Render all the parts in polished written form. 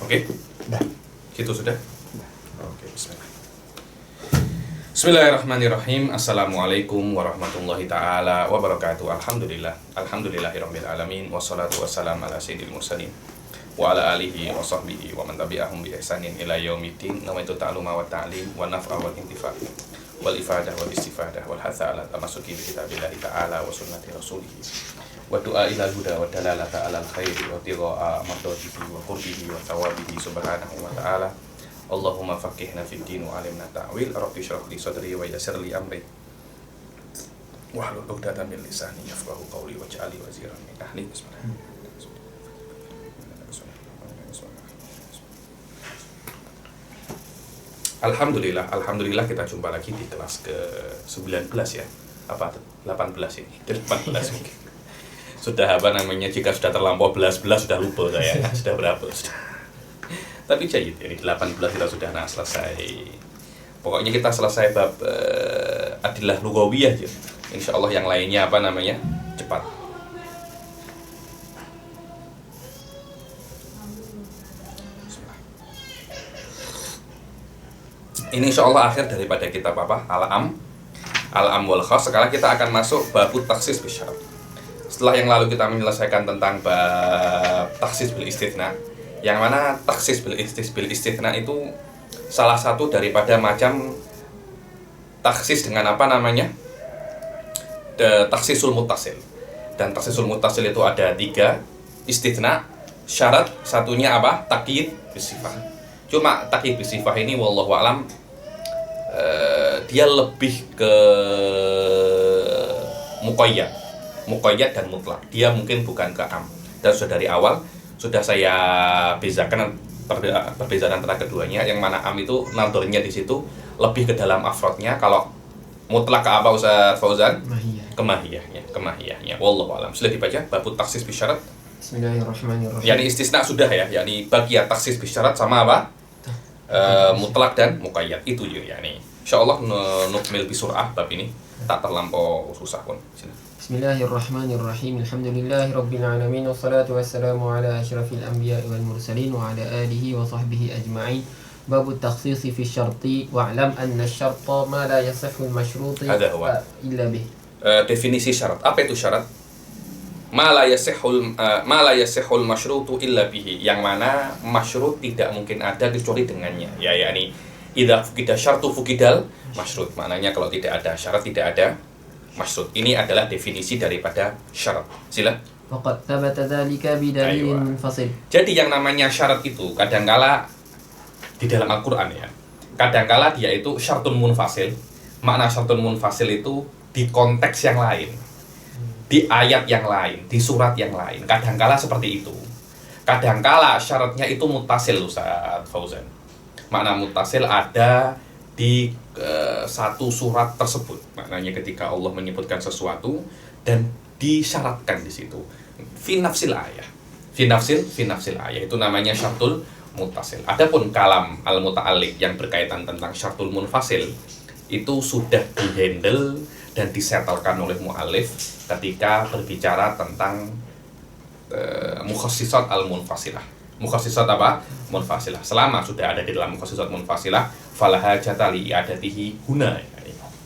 Oke? Dah. Situ sudah? Oke, bismillah. Bismillahirrahmanirrahim. Assalamualaikum warahmatullahi ta'ala wabarakatuh. Alhamdulillahirabbil alamin wassalatu wassalamu ala sayyidil mursalin wa ala alihi wa sahbihi wa man tabi'ahum bi ihsanin ila yaumiddin. Nawaitu ta'luma wa ta'lim wa naf'a wal intifa' wal ifadah wal istifadah wal hatha ala tamasuki bi kitabillahi ta'ala wa sunnati rasulih wa du'a ila huda wa dalalata ala al-khairi wa tiraa mardatihi wa qurbihi wa thawabihi subhanahu wa ta'ala. Allahumma faqihna fid din wa alimna ta'wil. Rabbi shrah li sadri wa yassir li amri wahlul 'uqdatam min lisani yafqahu qawli waj'al li waziran min ahli. Bismillah. Alhamdulillah kita jumpa lagi di kelas ke-19 ya. Apa 18 ini? 18 mungkin. Sudah jika sudah terlampau belas-belas sudah lupa saya. Sudah berapa sudah. Tapi jahit ini 18 kita sudah selesai. Pokoknya kita selesai bab adillah lugawiyah ya. Insyaallah yang lainnya cepat. Ini insyaallah akhir daripada kitab Al-Am wal Khas. Sekarang kita akan masuk bab taksis bisyarat. Setelah yang lalu kita menyelesaikan tentang bab taksis bil istitsna, yang mana taksis bil istitsna itu salah satu daripada macam taksis dengan taksisul muttasil. Dan taksisul muttasil itu ada 3, istitsna, syarat, satunya takyid bisifah. Cuma takyid bisifah ini wallahu alam dia lebih ke muqayyad dan mutlak. Dia mungkin bukan ke am. Dan sudah dari awal sudah saya bezakan perbedaan antara keduanya. Yang mana am itu nadornya di situ lebih ke dalam afrodnya. Kalau mutlak ke apa Ustaz Fauzan? Kemahiyahnya. Wallahu alam. Sudah dibaca babut taksis bisyarat. Bismillahirrahmanirrahim. Yani istisna sudah ya. Yani bagian taksis bisyarat sama apa? Mutlak dan muqayyad. Itu ya. Yani insyaallah nukmil bisur'ah bab ini. Tak terlampau susah pun. Bismillahirrahmanirrahim. Alhamdulillahi rabbil alamin wassalatu wassalamu ala asyrafil anbiya'i wal mursalin wa ala alihi wa sahbihi ajma'in. Bab at-takhsis fi asy-syarti wa'lam anna asy-syarta ma la yasihhu al-mashrutu illa bih. Definisi syarat. Apa itu syarat? Ma la yasihhu al-mashrutu illa bihi. Yang mana masyrut tidak mungkin ada kecuali dengannya. Ya yakni idza fuqida syartu fuqidal masyrut. Maknanya kalau tidak ada syarat tidak ada masyrut. Ini adalah definisi daripada syarat. Sila. Waqad thabata dzalika bi dalilin munfasil. Jadi yang namanya syarat itu kadangkala di dalam Al-Qur'an ya. Kadangkala dia itu syartun munfasil. Makna syartun munfasil itu di konteks yang lain. Di ayat yang lain, di surat yang lain. Kadangkala seperti itu. Kadangkala syaratnya itu muttasil Ustaz Fauzan. Makna muttasil ada di satu surat tersebut. Maknanya ketika Allah menyebutkan sesuatu dan disyaratkan di situ. Fi nafsil ayah. Fi nafsil ayah itu namanya syartul muttasil. Adapun kalam al-muta'alliq yang berkaitan tentang syartul munfasil itu sudah dihandle dan disetelkan oleh mu'allif ketika berbicara tentang mukhassisat al-munfasilah. Mukhassisat apa? Munfasilah. Selama sudah ada di dalam mukhassisat munfasilah, falaha jatali adatihi huna.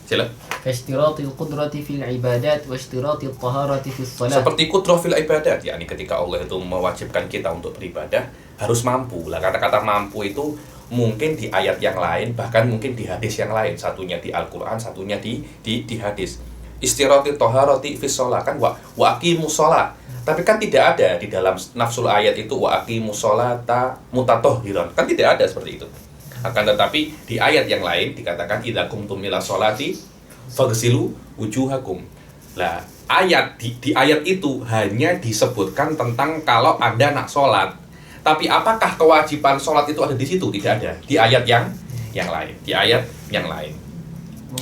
Sila. Istiratil qudrati fil ibadat wa istiratil taharati fis salat. Seperti qudrah fil ibadat, yakni ketika Allah itu mewajibkan kita untuk beribadah harus mampu. Lah kata-kata mampu itu mungkin di ayat yang lain, bahkan mungkin di hadis yang lain. Satunya di Al-Qur'an, satunya di hadis. Istiratil taharati fis salat kan wa aqimus shalah. Tapi kan tidak ada di dalam nafsul ayat itu wa aqimus sholata mutatahhiran. Kan tidak ada seperti itu. Akan tetapi di ayat yang lain dikatakan idza qumtum ila sholati faghsilu wujuhakum. Lah, di ayat itu hanya disebutkan tentang kalau Anda nak sholat. Tapi apakah kewajiban sholat itu ada di situ? Tidak ada. Di ayat yang lain. Di ayat yang lain.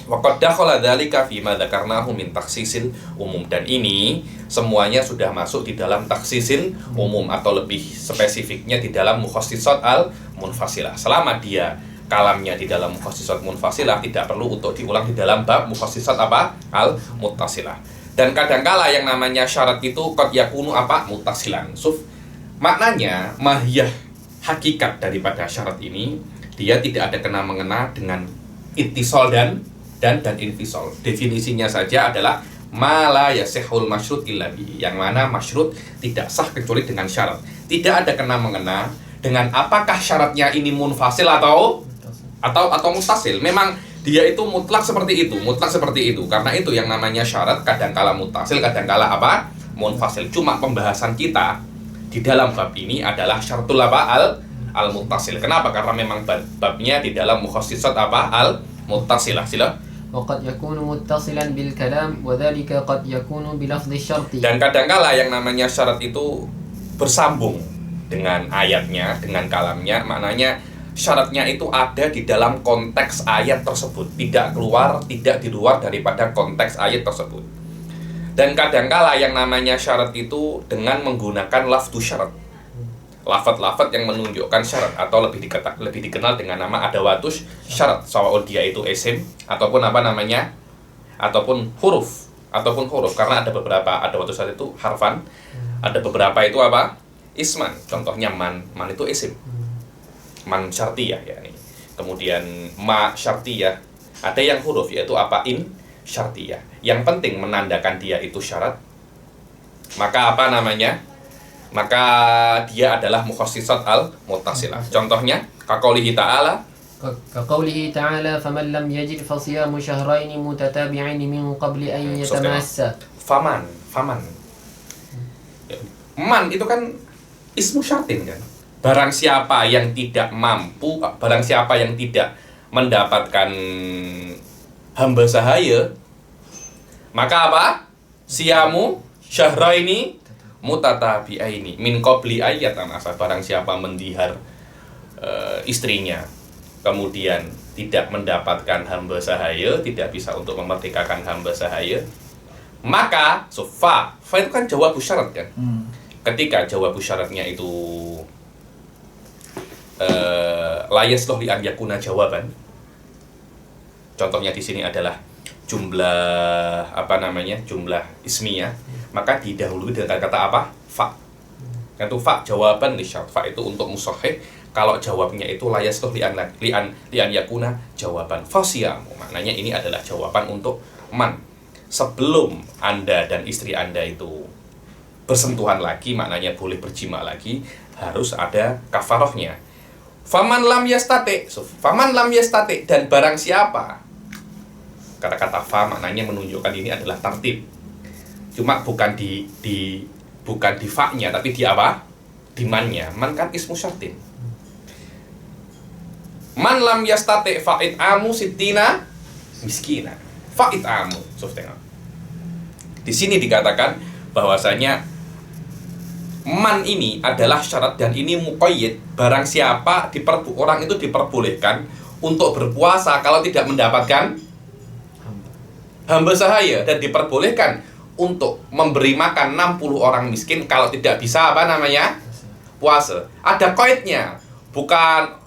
Waqad dakhala dzalika fi ma dzakarnahu min takhsisil umum. Dan ini semuanya sudah masuk di dalam takhsisil umum atau lebih spesifiknya di dalam mukhassisat al-munfasilah. Selama dia kalamnya di dalam mukhassisat munfasilah tidak perlu untuk diulang di dalam bab mukhassisat al-muttasilah. Dan kadangkala yang namanya syarat itu qad yakunu muttasilan. Maknanya mahiyah hakikat daripada syarat ini, dia tidak ada kena-mengena dengan ittisal dan infisal. Definisinya saja adalah ma la yasihhul masyrut illa bi, yang mana masyrut tidak sah kecuali dengan syarat. Tidak ada kena-mengena dengan apakah syaratnya ini munfasil atau muttasil. Memang dia itu mutlak seperti itu, Karena itu yang namanya syarat kadangkala muttasil, kadangkala apa? Munfasil. Cuma pembahasan kita di dalam bab ini adalah syaratul apa? Al-muttasil. Kenapa? Karena memang babnya di dalam mukhassisat apa? Al-muttasilah. Sila. وقد يكون متصلا بالكلام وذلك قد يكون بلفظ الشرط. Dan kadangkala yang namanya syarat itu bersambung dengan ayatnya, dengan kalamnya. Maknanya syaratnya itu ada di dalam konteks ayat tersebut, tidak di luar daripada konteks ayat tersebut. Dan kadangkala yang namanya syarat itu dengan menggunakan lafdhu syarat, lafaz-lafaz yang menunjukkan syarat, atau lebih dikenal dengan nama adawatus syarat, sawaun dia itu isim ataupun ataupun huruf, karena ada beberapa adawatus syarat itu harfan, ada beberapa itu apa? Isman. Contohnya man itu isim, man syartiyah ya nih. Kemudian ma syartiyah, ada yang huruf yaitu apa? In syartiyah. Yang penting menandakan dia itu syarat, maka maka dia adalah mukhassisat al-muttasilah. Contohnya kaqaulihi ta'ala, فمن لم يجد فصيام شهرين متتابعين من قبل أن يتماسا. faman. Man itu kan ismu syartin kan. Barang siapa yang tidak mampu, barang siapa yang tidak mendapatkan hamba sahaya, maka apa? Siyamu syahraini mutatabi'aini min qabli ayyatamasa. Barang siapa mendihar istrinya, kemudian tidak mendapatkan hamba sahaya, tidak bisa untuk memerdekakan hamba sahaya, maka fa itu kan jawab syarat kan. Ketika jawab syaratnya itu layas loh li an yakuna jawaban. Contohnya di sini adalah jumlah jumlah ismiyah, maka didahului dengan kata apa? Fa. Itu fa jawaban li syarat. Fa itu untuk musahih. Kalau jawabnya itu layas loh li an yakuna jawaban fasiyamu. Maknanya ini adalah jawaban untuk man. Sebelum Anda dan istri Anda itu bersentuhan lagi, maknanya boleh berjima lagi, harus ada kafarohnya. Faman lam yastati, dan barang siapa. Kata-kata fa maknanya menunjukkan ini adalah tartib. Cuma bukan bukan di fa-nya, tapi di apa? Di man-nya. Man kan ismu syartin. Man lam yastati fa'id amu sittina miskina. Fa'id amu. Di sini dikatakan bahwasanya man ini adalah syarat dan ini muqayyid. Barang siapa orang itu diperbolehkan untuk berpuasa kalau tidak mendapatkan hamba sahaya, dan diperbolehkan untuk memberi makan 60 orang miskin kalau tidak bisa puasa. Ada qaidnya. Bukan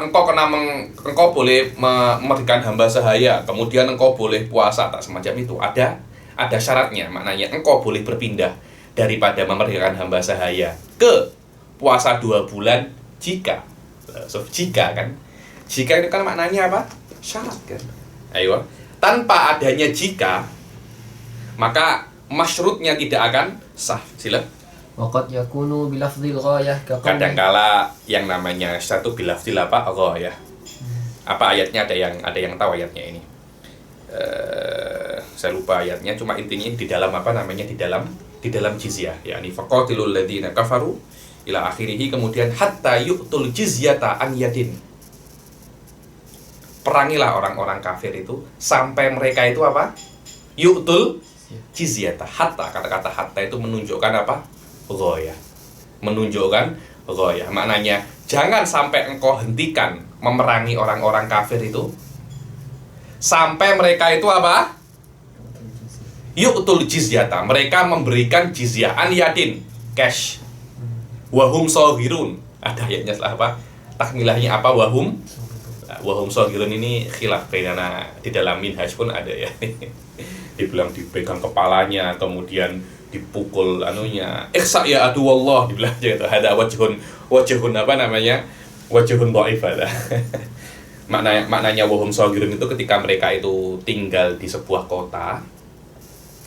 engkau boleh memberikan hamba sahaya kemudian engkau boleh puasa, tak semacam itu. Ada syaratnya. Maknanya engkau boleh berpindah daripada memerdekakan hamba sahaya ke puasa 2 bulan jika kan. Jika itu kan maknanya apa? Syarat kan. Ayo. Tanpa adanya jika, maka masyrutnya tidak akan sah. Sila. Waqad yakunu bilafdzil ghayah. Kadangkala yang namanya satu bilafdzil apa? Ghayah. Apa ayatnya? Ada yang tahu ayatnya ini? Saya lupa ayatnya, cuma intinya di dalam di dalam jizyah, yakni faqatilul ladzina kafaru ila akhirih, kemudian hatta yu'tul jizyata an yadin. Perangilah orang-orang kafir itu sampai mereka itu apa? Yu'tul jizyata. Hatta, kata-kata hatta itu menunjukkan apa? Ghayah. Menunjukkan ghayah. Maknanya jangan sampai engkau hentikan memerangi orang-orang kafir itu sampai mereka itu apa? Yu'tul jizyata. Mereka memberikan jizyah an yadin, cash. Wahum shahirun. Ada ayatnya setelah apa? Takmilahnya apa? Wahum shahirun ini khilaf bainana, di dalam minhaj pun ada ya. Dibilang dipegang kepalanya, kemudian dipukul anunya, "Ikhsa ya adu wallah," dibilang gitu. Ada wajhun apa namanya? Wajhun dhaif ada. Maknanya wahum shagirun itu ketika mereka itu tinggal di sebuah kota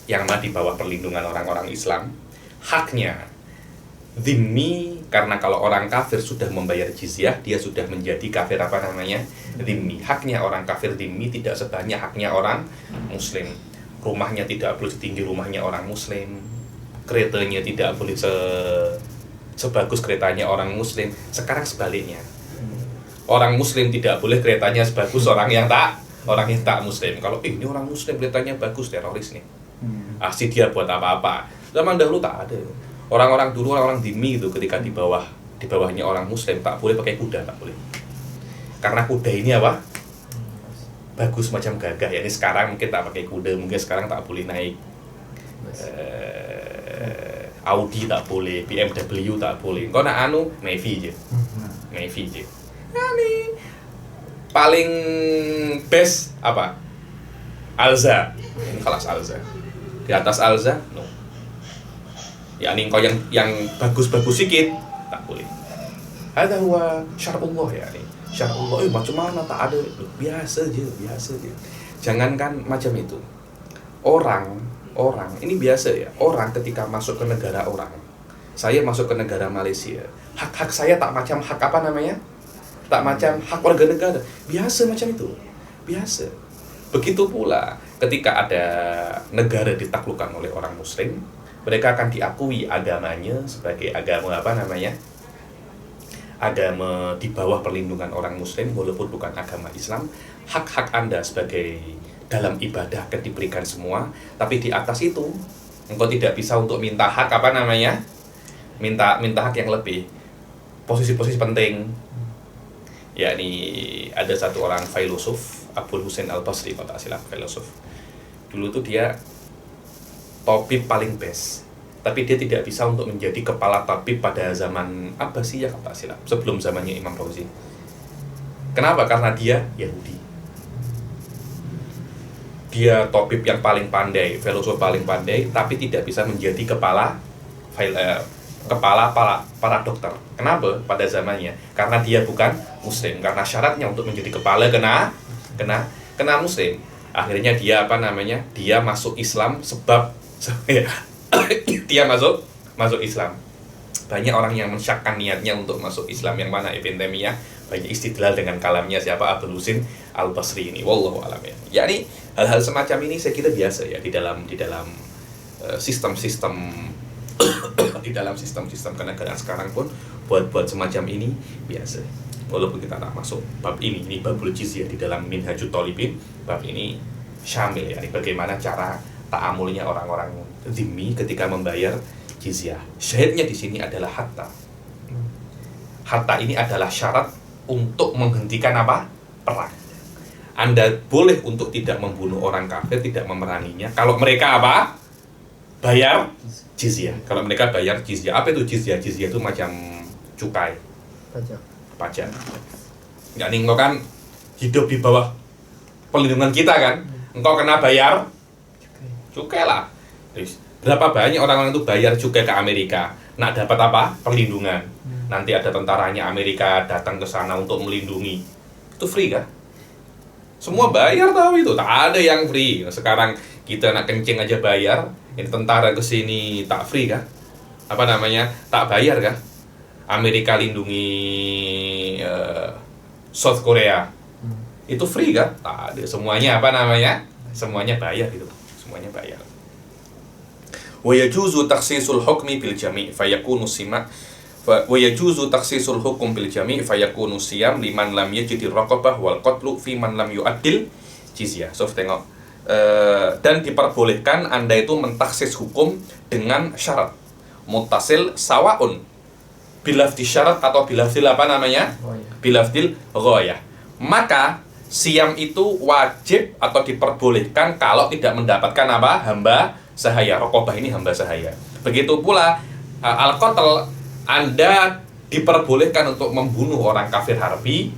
yang mana di bawah perlindungan orang-orang Islam, haknya dhimmi, karena kalau orang kafir sudah membayar jizyah, dia sudah menjadi kafir apa namanya? Dhimmi. Haknya orang kafir dhimmi tidak sebanyak haknya orang muslim. Rumahnya tidak boleh setinggi rumahnya orang muslim. Keretanya tidak boleh sebagus keretanya orang muslim. Sekarang sebaliknya. Orang muslim tidak boleh keretanya sebagus orang yang tak muslim. Kalau ini orang muslim keretanya bagus, teroris nih. Asli dia buat apa-apa. Zaman dahulu tak ada. Orang-orang dulu, orang-orang dhimmi itu ketika di bawahnya orang muslim tak boleh pakai kuda, tak boleh. Karena kuda ini apa? Bagus macam gagah. Ya ini sekarang mungkin tak pakai kuda, mungkin sekarang tak boleh naik Audi tak boleh, BMW tak boleh. Kau nak Mavic je. Mavic je. Ini paling best apa? Alza. Ini kelas Alza. Di atas Alza, no. Ya ini kau yang bagus-bagus sedikit tak boleh. Ada huwa syar'ullah ya ini. Syar'ullah macam mana tak ada. Biasa je. Jangankan macam itu. Orang ini biasa ya. Orang ketika masuk ke negara orang. Saya masuk ke negara Malaysia. Hak-hak saya tak macam hak apa namanya? Tak macam hak warga negara. Biasa macam itu. Biasa. Begitu pula ketika ada negara ditaklukkan oleh orang muslim, mereka akan diakui agamanya sebagai agama apa namanya? Agama di bawah perlindungan orang muslim walaupun bukan agama Islam. Hak-hak Anda sebagai dalam ibadah akan diberikan semua, tapi di atas itu engkau tidak bisa untuk minta hak apa namanya? Minta hak yang lebih. Posisi-posisi penting. Yakni ada satu orang filosof, Abul Husain Al-Basri kalau tak silap, filosof. Dulu tuh dia tabib paling best, tapi dia tidak bisa untuk menjadi kepala tabib pada zaman Abbasiyah kalau tak silap, sebelum zamannya Imam Razi. Kenapa? Karena dia Yahudi. Dia tabib yang paling pandai, filosof paling pandai, tapi tidak bisa menjadi kepala para dokter. Kenapa pada zamannya? Karena dia bukan muslim. Karena syaratnya untuk menjadi kepala kena muslim. Akhirnya dia apa namanya? Dia masuk Islam sebab dia masuk Islam. Banyak orang yang mensyakkan niatnya untuk masuk Islam, yang mana Ibn Taimiyah banyak istidlal dengan kalamnya siapa? Abul Husain Al-Basri ini. Wallahu a'lam ya. Yani hal-hal semacam ini saya kira biasa ya di dalam sistem-sistem di dalam sistem-sistem kenegaraan sekarang pun buat semacam ini biasa. Walaupun kita tak masuk bab ini babul jizyah di dalam Minhajut Thalibin, bab ini syamil ya, bagaimana cara ta'amulnya orang-orang dhimmi ketika membayar jizyah. Syahidnya di sini adalah hatta. Hatta ini adalah syarat untuk menghentikan apa? Perang. Anda boleh untuk tidak membunuh orang kafir, tidak memeranginya kalau mereka apa? Bayar jizyah. Kalau mereka bayar jizyah. Apa itu jizyah? Jizyah itu macam cukai, pajak. Ya, engkau kan hidup di bawah perlindungan kita kan? Engkau kena bayar cukai lah. Terus, berapa banyak orang-orang itu bayar cukai ke Amerika? Nak dapat apa? Perlindungan. Nanti ada tentaranya Amerika datang ke sana untuk melindungi. Itu free kan? Semua bayar tahu itu. Tak ada yang free. Sekarang kita nak kencing aja bayar. Ini tentara ke sini tak free kan? Apa namanya? Tak bayar kan? Amerika lindungi South Korea. Itu free kan? Tak ada. Semuanya apa namanya? Semuanya bayar gitu. Semuanya bayar. Wa yajuzu takhsisul hukmi bil jami' fayakunu sima wa yajuzu takhsisul hukum bil jami' fayakunu siyam liman lam yajid raqabah wal qatlu fi man lam yu'addil jizyah. So tengok. Dan diperbolehkan Anda itu mentaksis hukum dengan syarat muttasil sawaun bilafdil syarat atau bilafdil apa namanya? Bilafdil ghayah. Maka siam itu wajib atau diperbolehkan kalau tidak mendapatkan apa? Hamba sahaya. Raqabah ini hamba sahaya. Begitu pula al-qatl, Anda diperbolehkan untuk membunuh orang kafir harbi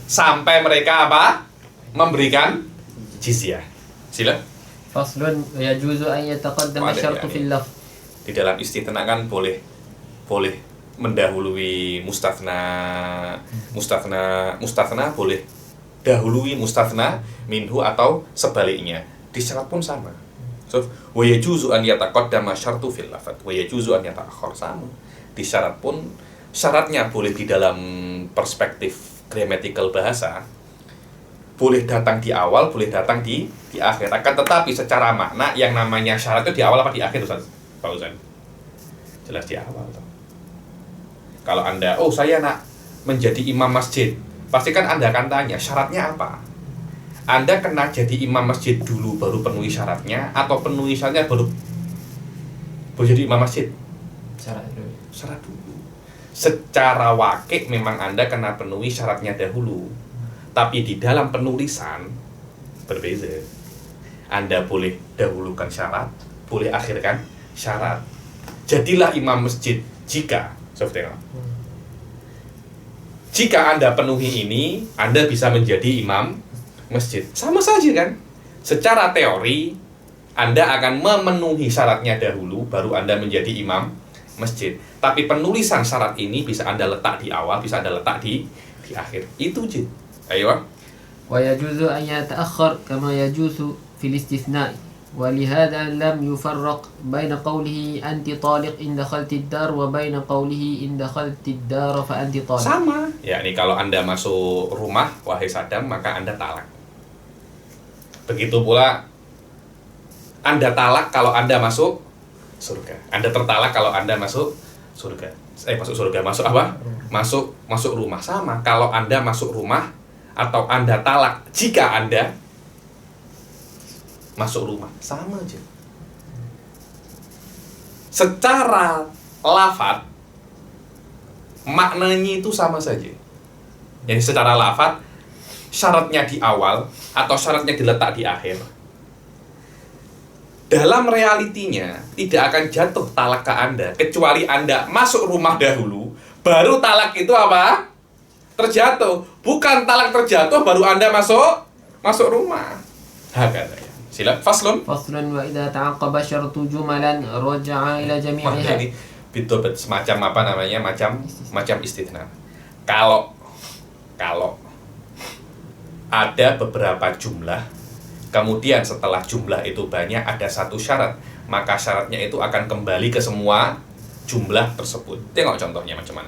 sampai mereka apa? Memberikan jizyah. Sila. Faslun yajuzu an yataqaddama syartu fil lafz Di dalam istitsna kan boleh mendahului mustatsna boleh dahului mustatsna minhu atau sebaliknya. Di syarat pun sama. So, wa yajuzu an yataqaddama syartu fil lafadz wa yajuzu an yata'akhkhar sama. Di syarat pun syaratnya boleh di dalam perspektif gramatikal bahasa boleh datang di awal, boleh datang di akhir. Akan tetapi secara makna yang namanya syarat itu di awal apa di akhir, Ustaz Fauzan? Jelas di awal toh. Kalau Anda, saya nak menjadi imam masjid, pasti kan Anda akan tanya, syaratnya apa? Anda kena jadi imam masjid dulu baru penuhi syaratnya, atau penuhi syaratnya baru jadi imam masjid? Syarat dulu. Secara wakil memang Anda kena penuhi syaratnya dahulu, tapi di dalam penulisan berbeda. Anda boleh dahulukan syarat, boleh akhirkan syarat. Jadilah imam masjid jika Anda penuhi ini, Anda bisa menjadi imam masjid. Sama saja kan? Secara teori, Anda akan memenuhi syaratnya dahulu, baru Anda menjadi imam masjid. Tapi penulisan syarat ini bisa Anda letak di awal, bisa Anda letak di akhir. Itu je. Ayo. Wa yajuzu an yata'akhkhar kama yajuzu fil istitsna'. ولهذا لم يفرق بين قوله أنت طالق إن دخلت الدار وبين قوله إن دخلت الدار فأنت طالق. Sama. Yakni kalau Anda masuk rumah, wahai Saddam, maka Anda talak. Begitu pula Anda talak kalau Anda masuk surga. Anda tertalak kalau Anda masuk surga. Masuk surga, masuk apa? Masuk rumah. Sama. Kalau Anda masuk rumah atau Anda talak jika Anda masuk rumah, sama aja. Secara lafadz maknanya itu sama saja. Jadi secara lafadz syaratnya di awal atau syaratnya diletak di akhir. Dalam realitinya tidak akan jatuh talak ke Anda kecuali Anda masuk rumah dahulu, baru talak itu apa? Terjatuh. Bukan talak terjatuh baru Anda masuk rumah. Hakata. Sila, faslun wa idza ta'aqqaba syartu jumalan raja'a ila jami'iha. Ini betul semacam apa namanya? Macam istitsna. Kalau ada beberapa jumlah, kemudian setelah jumlah itu banyak ada satu syarat, maka syaratnya itu akan kembali ke semua jumlah tersebut. Tengok contohnya macam mana.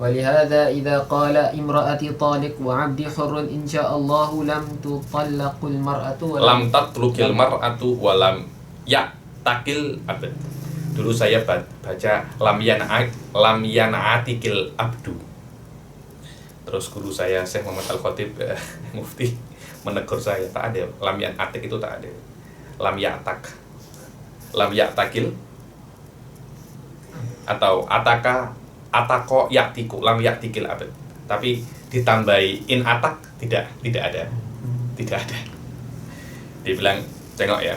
ولهذا إذا قال امرأتي طالق وعبدي حر إن شاء الله لم تطلق المرأة lam tatlukil mar'atu wa lam ya'takil abd. Dulu saya baca lam yan'atikil abdu. Terus guru saya Syekh Muhammad Al-Khatib Mufti menegur saya, tak ada lam yan'atik itu, tak ada. Lam ya'takil atau atako yaktiku, lam yaktikil abad. Tapi ditambahi in atak tidak ada. Dibilang, tengok ya.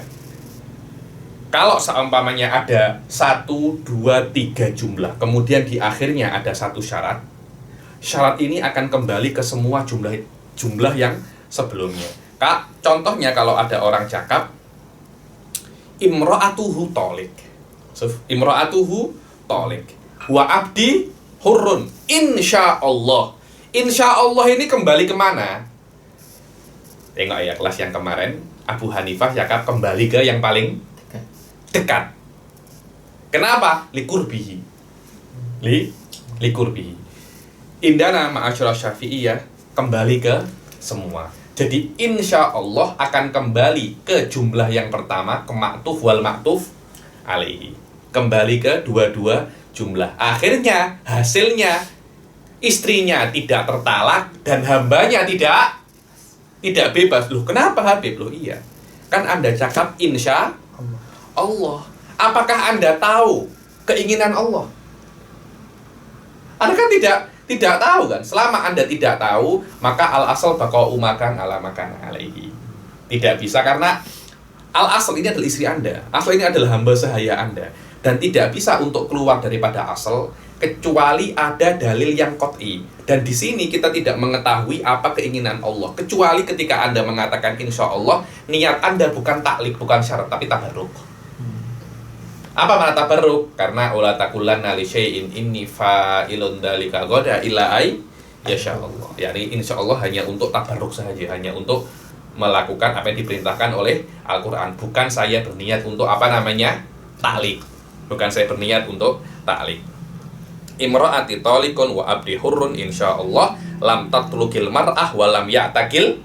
Kalau seumpamanya ada 1, 2, 3 jumlah, kemudian di akhirnya ada satu syarat. Syarat ini akan kembali ke semua jumlah yang sebelumnya. Contohnya kalau ada orang cakap imra'atuhu tolik. Imra'atuhu tolik. Wa abdi hurrun insyaallah. Insyaallah ini kembali kemana? Tengok ya kelas yang kemarin, Abu Hanifah cakap kembali ke yang paling dekat. Kenapa? Likurbihi. Likurbihi. Indana ma'asyara syafi'iyah kembali ke semua. Jadi insyaallah akan kembali ke jumlah yang pertama, ke ma'tuf wal ma'tuf alaihi. Kembali ke dua-dua jumlah. Akhirnya hasilnya istrinya tidak tertalak dan hambanya tidak bebas. Loh, kenapa Habib? Loh, iya. Kan Anda cakap insya Allah. Apakah Anda tahu keinginan Allah? Anda kan tidak tahu kan? Selama Anda tidak tahu, maka al-asal baqa'u makan ala makan alaihi. Tidak bisa karena al-asal ini adalah istri Anda. Asal ini adalah hamba sahaya Anda. Dan tidak bisa untuk keluar daripada asal kecuali ada dalil yang qat'i. Dan di sini kita tidak mengetahui apa keinginan Allah kecuali ketika Anda mengatakan insya Allah, niat Anda bukan taklik, bukan syarat, tapi tabarruk. Apa makna tabarruk? Karena ula taqulanna li syai'in inni fa'ilun dzalika ghadan illa ay yasyaallah. Yani insyaallah hanya untuk tabarruk saja, hanya untuk melakukan apa yang diperintahkan oleh Al-Qur'an. Bukan saya berniat untuk apa namanya? Ta'liq. Bukan saya berniat untuk ta'liq. Imra'ati talikun wa abdi hurrun insyaallah lam tatlukil mar'ah wa lam ya'takil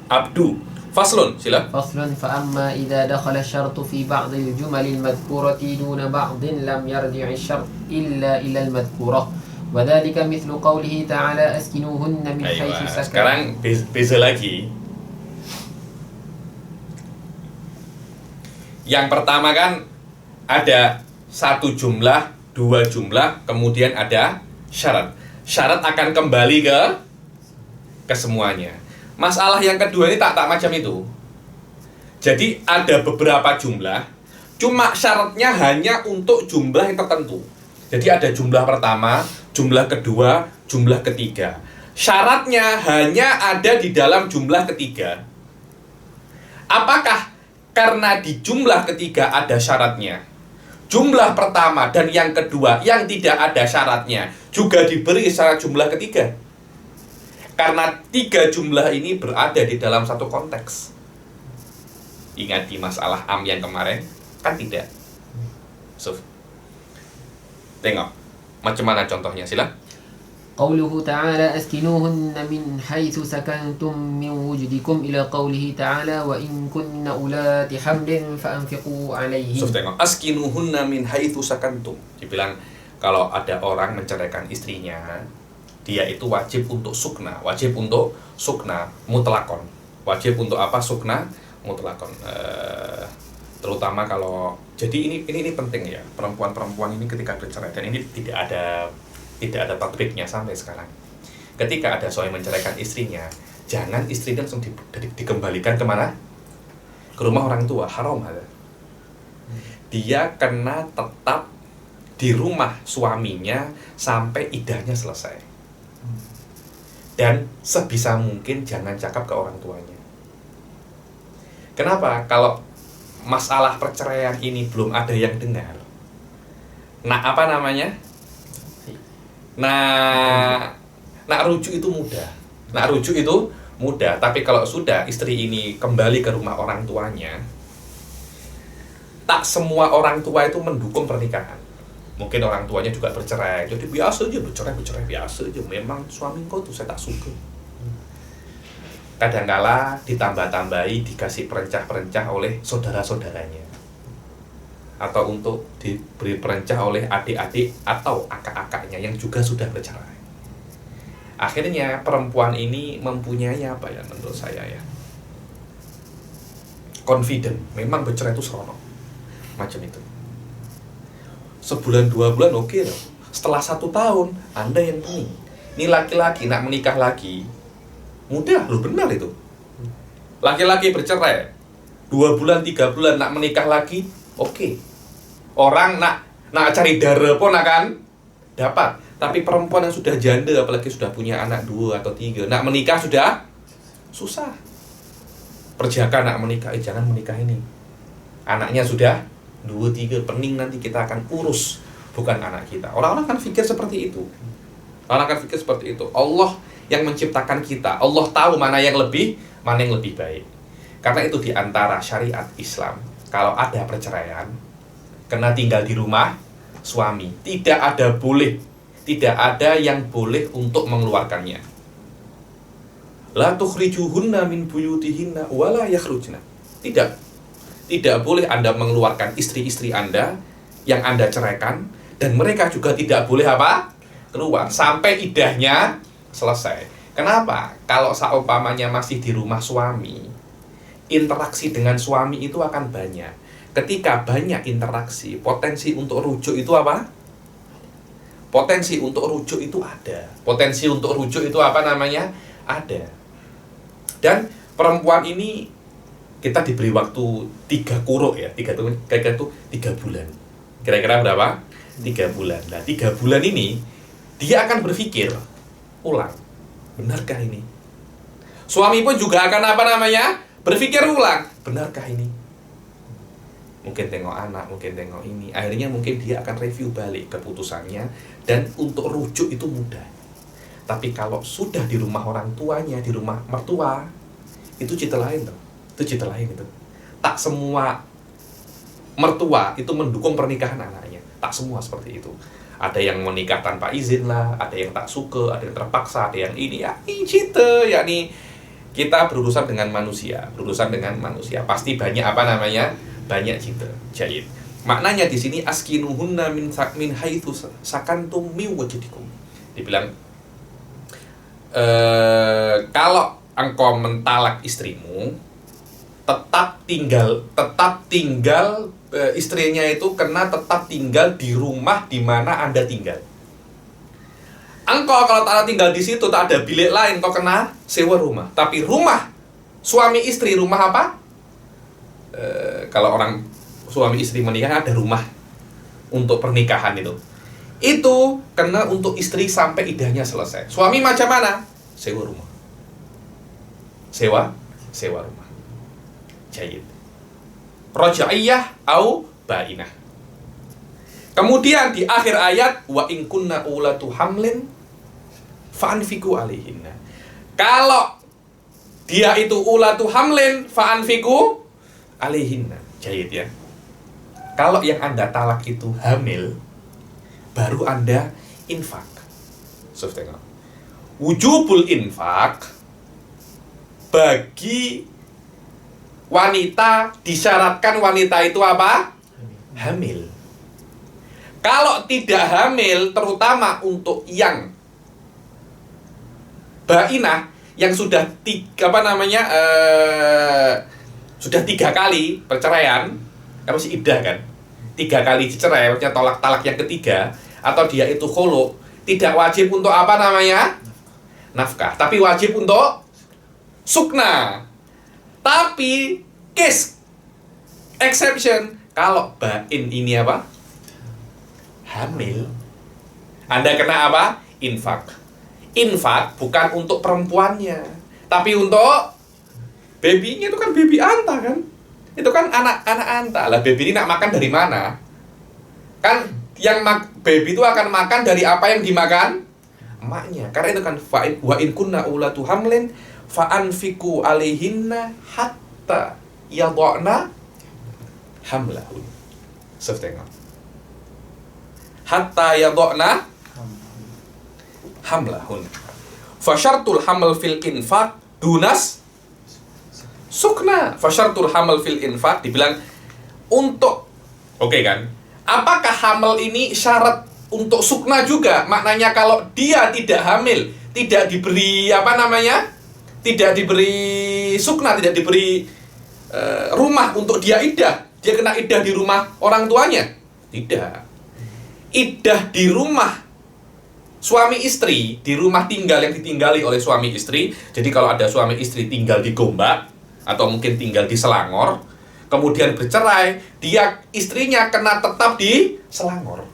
abdu. Faslun, sila. فصل فأما إذا دخل الشرط في بعض الجمل المذكورة دون بعض لم يرجع الشرط إلا إلى المذكورة وذلك مثل قوله تعالى أسكنوهن من حيث سكن. Sekarang beza lagi. Yang pertama kan ada satu jumlah, dua jumlah, kemudian ada syarat. Syarat akan kembali ke semuanya. Masalah yang kedua ini tak macam itu. Jadi ada beberapa jumlah, cuma syaratnya hanya untuk jumlah yang tertentu. Jadi ada jumlah pertama, jumlah kedua, jumlah ketiga. Syaratnya hanya ada di dalam jumlah ketiga. Apakah karena di jumlah ketiga ada syaratnya, jumlah pertama dan yang kedua yang tidak ada syaratnya juga diberi syarat jumlah ketiga? Karena tiga jumlah ini berada di dalam satu konteks. Ingat di masalah am yang kemarin? Kan tidak. So, tengok macam mana contohnya, sila. قوله تعالى أسكنوهن من حيث سكنتم من وجدكم إلى قوله تعالى وإن كن أولات حمل فأنفقوا عليهن. So, tengok askinuhunna min haitsu sakantum. Dibilang kalau ada orang menceraikan istrinya, dia itu wajib untuk sukna mutlakon. Wajib untuk apa? Sukna mutlakon. Terutama kalau jadi ini penting ya, perempuan ini ketika bercerai, dan ini tidak ada tatbiknya sampai sekarang. Ketika ada suami menceraikan istrinya, jangan istrinya langsung dikembalikan kemana? Ke rumah orang tua, haram ada. Dia kena tetap di rumah suaminya sampai iddahnya selesai. Dan sebisa mungkin jangan cakap ke orang tuanya. Kenapa? Kalau masalah perceraian ini belum ada yang dengar. Nah, apa namanya? Nak rujuk itu mudah. Tapi kalau sudah istri ini kembali ke rumah orang tuanya, tak semua orang tua itu mendukung pernikahan. Mungkin orang tuanya juga bercerai, jadi biasa aja bercerai biasa aja. Memang suami kau tuh saya tak suka. Kadangkala ditambah-tambahi, dikasih perencah-perencah oleh saudara-saudaranya, atau untuk diberi perencah oleh adik-adik atau akak-akaknya yang juga sudah bercerai. Akhirnya perempuan ini mempunyai apa ya, menurut saya ya, confident. Memang bercerai itu seronok macam itu. Sebulan 2 bulan oke loh. Setelah 1 tahun Anda yang pening. Ini laki-laki nak menikah lagi, mudah loh, benar itu. Laki-laki bercerai 2 bulan 3 bulan nak menikah lagi, oke. Orang nak cari darah pun akan dapat. Tapi perempuan yang sudah janda, apalagi sudah punya anak 2 atau 3, nak menikah sudah susah. Perjaka nak menikah, jangan menikah ini. Anaknya sudah 2-3, pening nanti kita akan urus, bukan anak kita. Orang-orang kan pikir seperti itu. Allah yang menciptakan kita, Allah tahu mana yang lebih baik. Karena itu diantara syariat Islam, kalau ada perceraian, kena tinggal di rumah suami, tidak ada yang boleh untuk mengeluarkannya. La tukhrijuhunna min buyutihinna wala yakhrujna. Tidak boleh Anda mengeluarkan istri-istri Anda yang Anda ceraikan, dan mereka juga tidak boleh keluar sampai iddahnya selesai. Kenapa? Kalau seumpamanya masih di rumah suami, interaksi dengan suami itu akan banyak. Ketika banyak interaksi, potensi untuk rujuk itu apa? Potensi untuk rujuk itu ada. Ada. Dan perempuan ini kita diberi waktu 3 kuruk ya, 3 bulan. Kira-kira berapa? 3 bulan. Nah, 3 bulan ini dia akan berpikir ulang, benarkah ini? Suami pun juga akan berpikir ulang, benarkah ini? mungkin tengok anak, mungkin tengok ini. Akhirnya mungkin dia akan review balik keputusannya, dan untuk rujuk itu mudah. Tapi kalau sudah di rumah orang tuanya, di rumah mertua, itu cerita lain tuh. Itu cerita lain itu. Tak semua mertua itu mendukung pernikahan anaknya. Tak semua seperti itu. Ada yang menikah tanpa izin lah, ada yang tak suka, ada yang terpaksa, ada yang ini. Ya, ini cerita, yakni kita berurusan dengan manusia, pasti banyak banyak cerita. Jahit. Maknanya di sini askinuhunna min haitsu sakantum min wajdikum. Dibilang kalau engkau mentalak istrimu, tetap tinggal istrinya itu kena tetap tinggal di rumah di mana Anda tinggal. Engkau kalau tak tinggal di situ, tak ada bilik lain, kau kena sewa rumah. Tapi rumah suami istri, rumah apa? Kalau orang suami istri menikah ada rumah untuk pernikahan itu. Itu kena untuk istri sampai iddahnya selesai. Suami macam mana? Sewa rumah. Sewa rumah. Jahit. Raja'iyah au ba'inah. Kemudian di akhir ayat wa in kunna ulatu hamlin fa'anfiku alaihinna. Kalau dia itu ulatu hamlin fa'anfiku alaihinna. Jahit ya. Kalau yang Anda talak itu hamil, baru Anda infak. Tengok. Wujubul infak bagi wanita, disyaratkan wanita itu apa? Hamil. Kalau tidak hamil, terutama untuk yang bainah, yang sudah sudah 3 kali perceraian, kan masih iddah kan? 3 kali dicerai, maksudnya tolak talak yang ketiga, atau dia itu khulu, tidak wajib untuk apa namanya? Nafkah, tapi wajib untuk sukna. Tapi case exception, kalau bain ini apa? Hamil, Anda kena apa? Infak. Infak bukan untuk perempuannya, tapi untuk babynya. Itu kan baby anta kan? Itu kan anak anta lah. Baby ini nak makan dari mana? Kan yang baby itu akan makan dari apa yang dimakan emaknya. Karena itu kan wa in kunna ulatu hamlin fa'anfiku alaihinna hatta yadha'na hamlahun. Tengok. Hatta yadha'na hamlahun. Fasyartul hamal fil infaq dunas sukna. Fasyartul hamal fil infaq dibilang untuk kan? Apakah hamil ini syarat untuk sukna juga? Maknanya kalau dia tidak hamil, tidak diberi tidak diberi sukna, tidak diberi rumah untuk dia iddah, dia kena iddah di rumah orang tuanya? Tidak. Iddah di rumah suami istri, di rumah tinggal yang ditinggali oleh suami istri. Jadi kalau ada suami istri tinggal di Gombak atau mungkin tinggal di Selangor, kemudian bercerai, dia istrinya kena tetap di Selangor,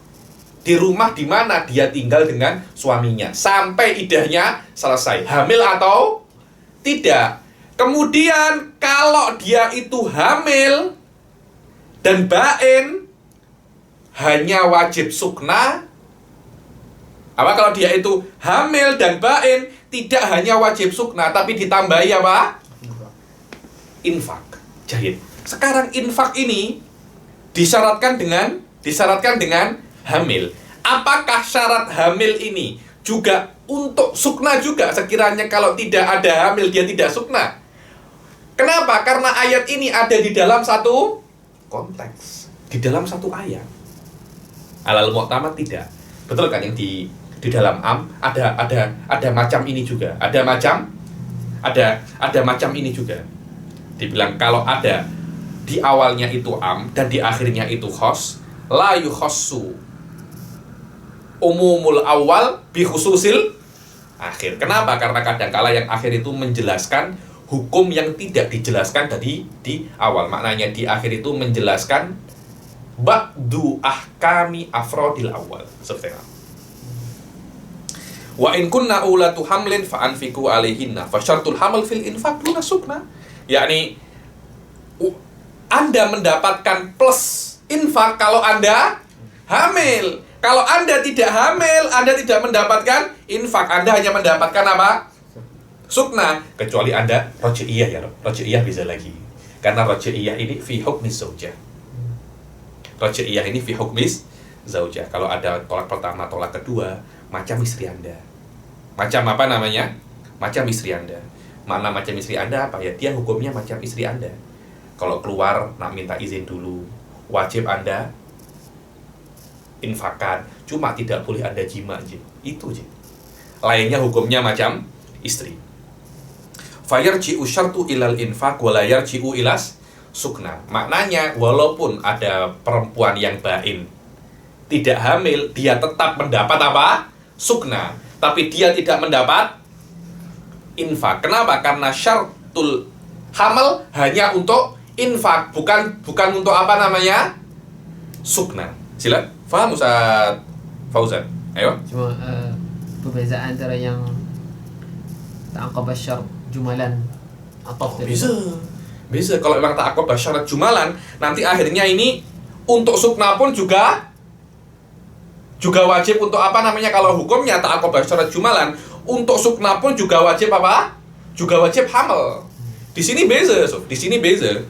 di rumah di mana dia tinggal dengan suaminya sampai iddahnya selesai, hamil atau tidak. Kemudian kalau dia itu hamil dan bain, hanya wajib sukna. Apa kalau dia itu hamil dan bain, tidak hanya wajib sukna, tapi ditambahi apa? Infak. Jahit. Sekarang infak ini disyaratkan dengan hamil. Apakah syarat hamil ini juga untuk sukna juga? Sekiranya kalau tidak ada hamil dia tidak sukna. Kenapa? Karena ayat ini ada di dalam satu konteks, di dalam satu ayat. Alal mu'tamad tidak. Betul kan yang di dalam ada macam ini juga. Ada macam ini juga. Dibilang kalau ada di awalnya itu dan di akhirnya itu khos, la yukhassu umumul awal bi khususil akhir. Kenapa? Karena kadangkala yang akhir itu menjelaskan hukum yang tidak dijelaskan tadi di awal. Maknanya di akhir itu menjelaskan ba'du ahkami afrodil awal. Seperti itu. Wa in kunna ulatu hamlin fa'anfiku alaihinna fasyartul hamal fil infaq duna sukna. Yakni Anda mendapatkan plus infak kalau Anda hamil. Kalau Anda tidak hamil, Anda tidak mendapatkan infak. Anda hanya mendapatkan apa? Sukna. Kecuali Anda roji'iyah ya. Roji'iyah bisa lagi. Karena roji'iyah ini fi hukmis zaujah. Roji'iyah ini fi hukmis zaujah. Kalau ada tolak pertama, tolak kedua, macam istri Anda. Macam apa namanya? Macam istri Anda. Makna macam istri Anda apa ya? Dia hukumnya macam istri Anda. Kalau keluar, nak minta izin dulu. Wajib Anda infakkan. Cuma tidak boleh Anda jima aja. Itu aja. Lainnya hukumnya macam istri. Fayarji'u syartu ilal infak wala yarji'u ilas sukna. Maknanya walaupun ada perempuan yang bain tidak hamil, dia tetap mendapat apa? Sukna. Tapi dia tidak mendapat infak. Kenapa? Karena syartul hamal hanya untuk infak, bukan untuk apa namanya? Sukna. Silakan. Faham Ustaz Fauzan? Ayo. Cuma perbezaan antara yang ta'aqab asy-syart jumalan atau Bisa. Kalau memang ta'aqab syarat jumalan, nanti akhirnya ini untuk sukna pun juga wajib untuk apa namanya, kalau hukumnya ta'aqab syarat jumalan, untuk sukna pun juga wajib apa? Juga wajib hamil. Di sini beza, di sini beza.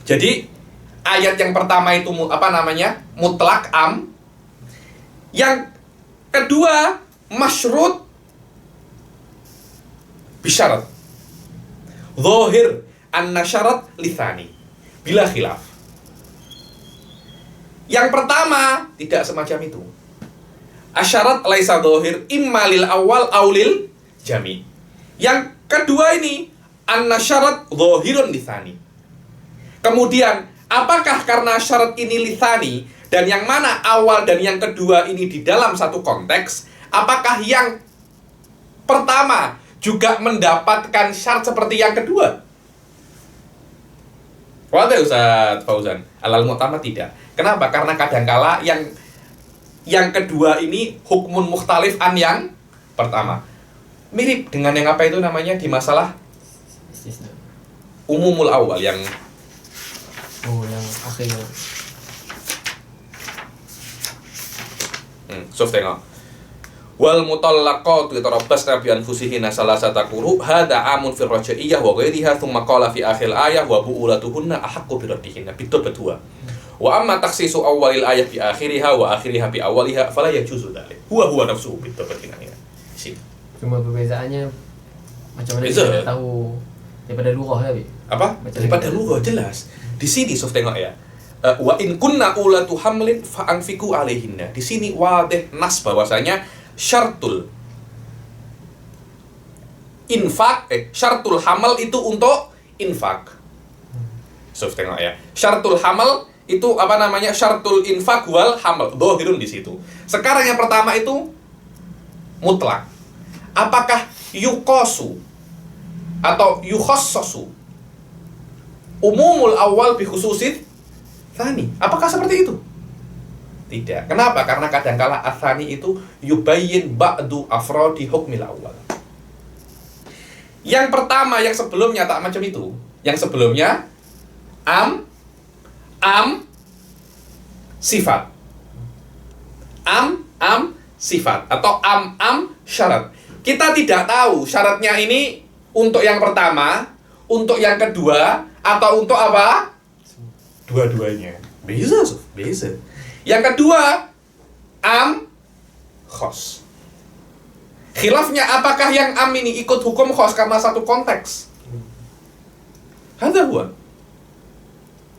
Jadi ayat yang pertama itu apa namanya? Mutlak am. Yang kedua masyrut bisyarat. Zahir anna syarat lithani bila khilaf. Yang pertama tidak semacam itu. Asyarat laisa zahir imma lil awal aw lil jami. Yang kedua ini anna syarat zahirun lithani. Kemudian apakah karena syarat ini lithani dan yang mana awal dan yang kedua ini di dalam satu konteks, apakah yang pertama juga mendapatkan syarat seperti yang kedua? Wadah Ustaz Fauzan. Alal mu'tamad tidak. Kenapa? Karena kadangkala yang kedua ini hukmun mukhtalif an yang pertama. Mirip dengan yang apa itu namanya di masalah umumul awal yang akhirnya. Sof tengok. Wal mutallaqatu yatarabbasna bi anfusihinna salasata quru hadza amun fi raj'iyah wa ghairiha thumma qala fi akhir ayah wa bu'ulatuhunna ahaqqu bi raddihinna bitul betua. Wa amma takhsisu awwalil ayah bi akhiriha wa akhiriha bi awwaliha fala yajuzu dzalik. Huwa nafsuhu bitul betina. Sini. Cuma perbezaannya macam mana Beza. kita tahu daripada lughah ya, Bi? Apa? Daripada lughah jelas. Di sini sof tengok ya. Wa in kunna ulatu hamlin fa anfiqu alaihinna. Di sini wadih nas bahwasanya syartul infak syartul hamal itu untuk infak. Sof tengok ya. Syartul hamal itu apa namanya? Syartul infak wal hamal. Dhahirun di situ. Sekarang yang pertama itu mutlak. Apakah yuqasu atau yukhassasu umumul awal bi khususit tsani? Apakah seperti itu? Tidak. Kenapa? Karena kadangkala atsani itu yubayyin ba'du afrodi hukmil awal. Yang pertama, yang sebelumnya tak macam itu. Yang sebelumnya am sifat. Am sifat atau am syarat. Kita tidak tahu syaratnya ini untuk yang pertama, untuk yang kedua, atau untuk apa? Dua-duanya. Bisa. Yang kedua, am khos. Khilafnya apakah yang am ini ikut hukum khos karena satu konteks? Hadza huwa.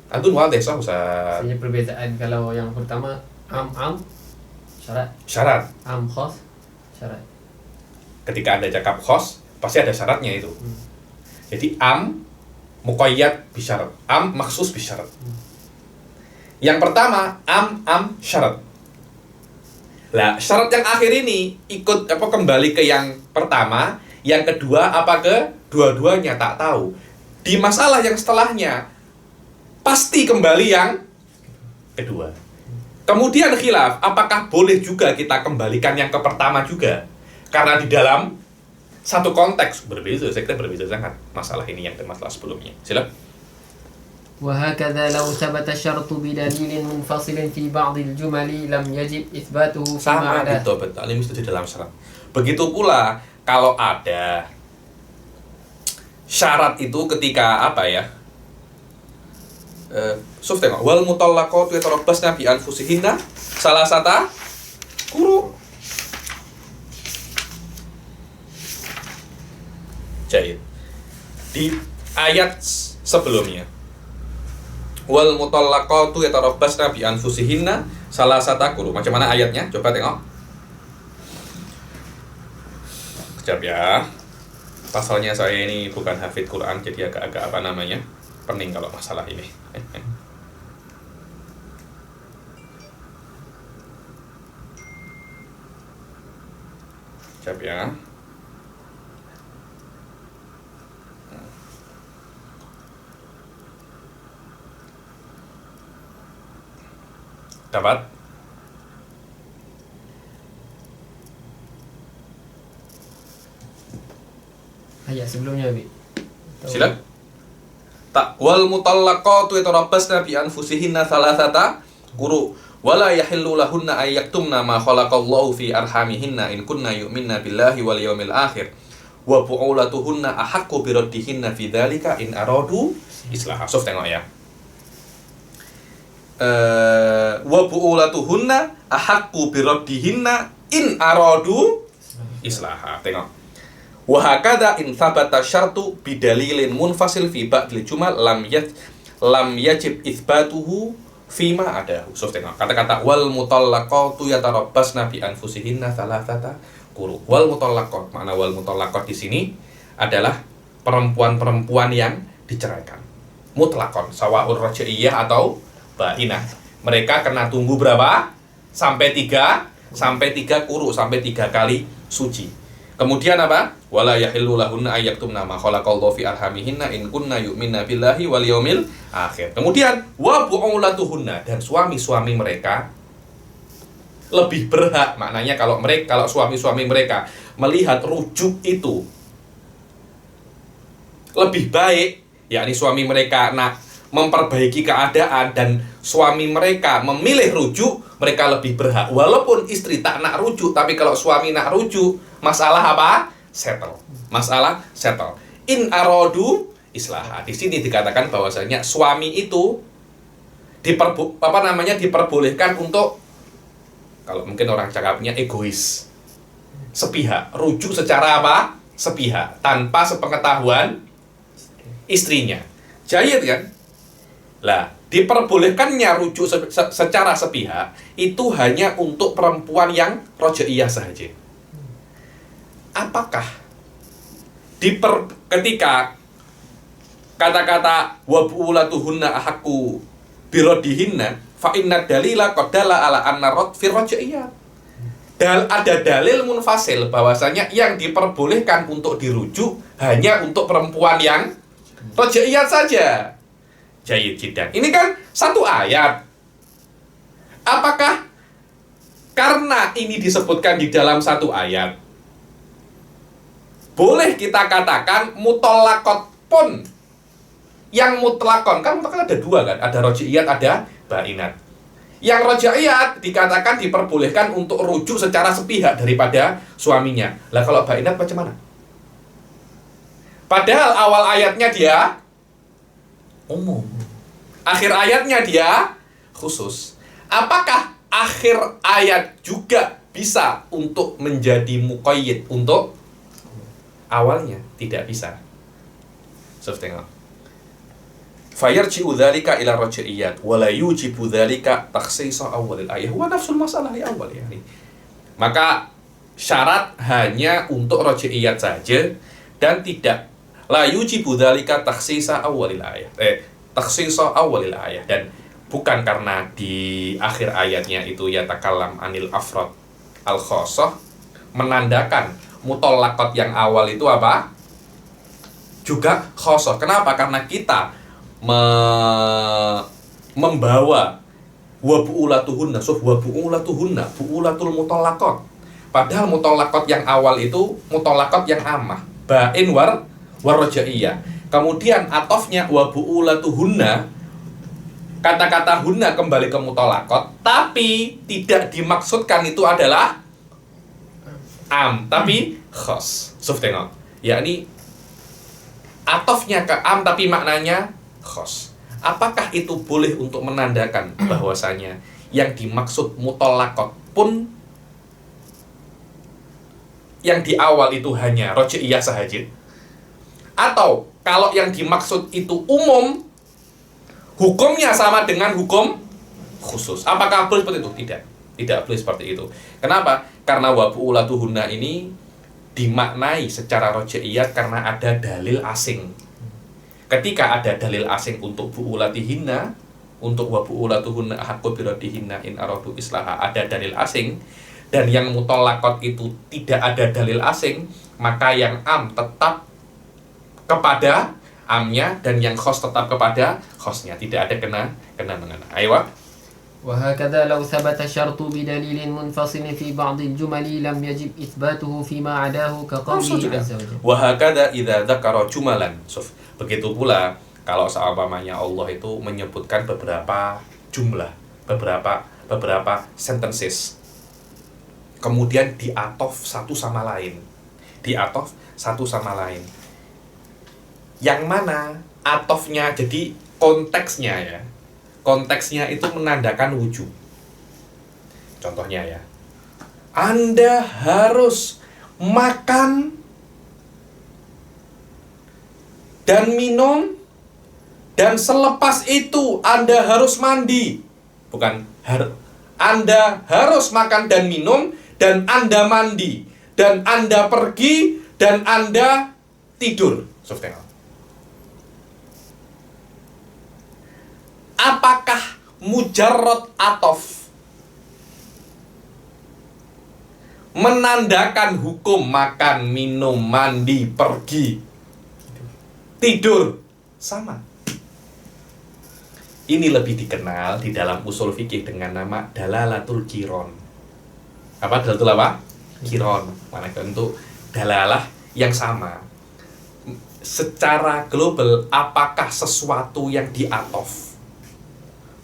Antum wadih sah Ustaz. Hanya perbezaan kalau yang pertama am Syarat. am khos syarat. Ketika Anda cakap khos, pasti ada syaratnya itu. Jadi am muqayyad bisyarat, am maksus bisyarat. Yang pertama am syarat. Lah, syarat yang akhir ini ikut kembali ke yang pertama, yang kedua apa ke dua-duanya tak tahu. Di masalah yang setelahnya pasti kembali yang kedua. Kemudian khilaf, apakah boleh juga kita kembalikan yang ke pertama juga? Karena di dalam satu konteks berbeda, saya kira berbeda sangat masalah ini yang masalah sebelumnya. Silakan. وهكذا لو ثبت الشرط بدليل منفصل في بعض الجمل لم يجب إثباته فيما Sama عداه. gitu, betul. Ini mesti di dalam syarat. Begitu pula kalau ada syarat itu ketika apa ya? Suf tengok wal mutallaqatu yatarabbasna bi anfusihinna salasata quru. Jahit. Di ayat sebelumnya wal mutallaqatu yatarabbasna bi anfusihinna salasata quru. Macam mana ayatnya? Coba tengok. Kejap ya. Pasalnya saya ini bukan hafid Quran, jadi agak-agak apa namanya? Pening kalau masalah ini. Kejap ya. Dapat? Ayat sebelumnya, Bi. Silakan. Tak wal mutallaqatu yatarabbasna bi anfusihinna thalathata quru wala yahillu lahunna ay yaktumna ma khalaqallahu fi arhamihinna in kunna yu'minna billahi wal yawmil akhir wa bu'ulatuhunna ahaqqu bi raddihinna fi dzalika in aradu islah. Sof tengok ya. Wa bu'ulatuhunna ahaqqu bi raddihinna in aradu islah. Tengok. Wa hakadha in thabata syartu bidalilin munfasil fi ba'dil jumal lam yajib itsbatuhu fima adahu. So tengok kata-kata wal mutallaqatu yatarabbasna bi anfusihinna thalathata quru. Wal mutallaqat, makna wal mutallaqat di sini adalah perempuan-perempuan yang diceraikan. Mutlaqon, sawa'ur raj'iyah atau ba'inah. Mereka kena tunggu berapa? Sampai 3 quru, sampai 3 kali suci. Kemudian apa? Wala yahillu lahunna ay yaktumna ma khalaqallahu fi arhamihinna in kunna yu'minna billahi wal yawmil akhir. Kemudian wa bu'ulatuhunna, dan suami-suami mereka lebih berhak, maknanya kalau suami-suami mereka melihat rujuk itu lebih baik, yakni suami mereka nak memperbaiki keadaan dan suami mereka memilih rujuk, mereka lebih berhak. Walaupun istri tak nak rujuk, tapi kalau suami nak rujuk, masalah apa? Settle. Masalah settle. In aradu islah. Di sini dikatakan bahwasanya suami itu diperbolehkan untuk, kalau mungkin orang cakapnya egois, sepihak, rujuk secara apa? Sepihak, tanpa sepengetahuan istrinya. Jahit kan? Lah, diperbolehkannya rujuk secara sepihak itu hanya untuk perempuan yang rojaiyah saja. Apakah ketika kata-kata wa bu'ulatuhunna ahaqqu biradihinna fa inna dalila qadala ala anna rad fi rojaiyah. Dan ada dalil munfasil bahwasanya yang diperbolehkan untuk dirujuk hanya untuk perempuan yang rojaiyah saja. Jayid jiddan. Ini kan satu ayat. Apakah karena ini disebutkan di dalam satu ayat, boleh kita katakan mutallaqat pun yang mutlakon? Kan mutlakon ada dua kan, ada rojaiyat, ada ba'inat. Yang rojaiyat dikatakan diperbolehkan untuk rujuk secara sepihak daripada suaminya. Lah kalau ba'inat macam mana? Padahal awal ayatnya dia umum, akhir ayatnya dia khusus. Apakah akhir ayat juga bisa untuk menjadi muqayyid untuk awalnya? Tidak bisa. Sof tengok. Fayarji'u dzalika ila raj'iyyat wa la yujibu dzalika takhsisa awwalil ayah wa nafsul masalah li awwal yani. Maka syarat hanya untuk raj'iyyat saja dan tidak la yujibu dzalika takhsisa awwalil ayah. Takhsisa awwalil ayah, dan bukan karena di akhir ayatnya itu ya takallam anil afrad al khosoh menandakan mutallaqat yang awal itu apa? Juga khosoh. Kenapa? Karena kita membawa wa bu'ulatuhunna, bu'ulatul mutallaqat. Padahal mutallaqat yang awal itu mutallaqat yang amah, ba'in war rojaiyah. Kemudian atofnya wa bu'ulatuhunna, kata-kata hunna kembali ke mutolakot, tapi tidak dimaksudkan itu adalah am, tapi khos. Suf tengok, yakni atofnya ke am tapi maknanya khos. Apakah itu boleh untuk menandakan bahwasanya yang dimaksud mutolakot pun yang di awal itu hanya roji'iyah sahaja? Atau kalau yang dimaksud itu umum, hukumnya sama dengan hukum khusus? Apakah boleh seperti itu? Tidak boleh seperti itu. Kenapa? Karena wabu'ulatuhunna ini dimaknai secara roji'iyah karena ada dalil asing. Ketika ada dalil asing untuk bu'ulatihinna, untuk wabu'ulatuhunna ahaqqu biraddihinna in aradu islaha, ada dalil asing, dan yang mutolakot itu tidak ada dalil asing, maka yang am tetap kepada amnya dan yang khos tetap kepada khosnya, tidak ada kena-mengena. Ayo. وهكذا لو ثبت الشرط بدليل منفصل في بعض الجمل لم يجب إثباته فيما عداه كقوله عز وجل. وهكذا إذا ذكر جملا. Begitu pula kalau seumpamanya Allah itu menyebutkan beberapa jumlah, beberapa sentences, kemudian diatof satu sama lain, yang mana atofnya, jadi konteksnya itu menandakan wujub. Contohnya ya, Anda harus makan dan minum, dan selepas itu Anda harus mandi. Bukan Anda harus makan dan minum, dan Anda mandi, dan Anda pergi, dan Anda tidur. Apakah mujarrad atof menandakan hukum makan, minum, mandi, pergi, tidur sama? Ini lebih dikenal di dalam usul fikih dengan nama dalalatul qiron. Apa dalalatul apa? Qiron. Mana untuk dalalah yang sama. Secara global, apakah sesuatu yang diatof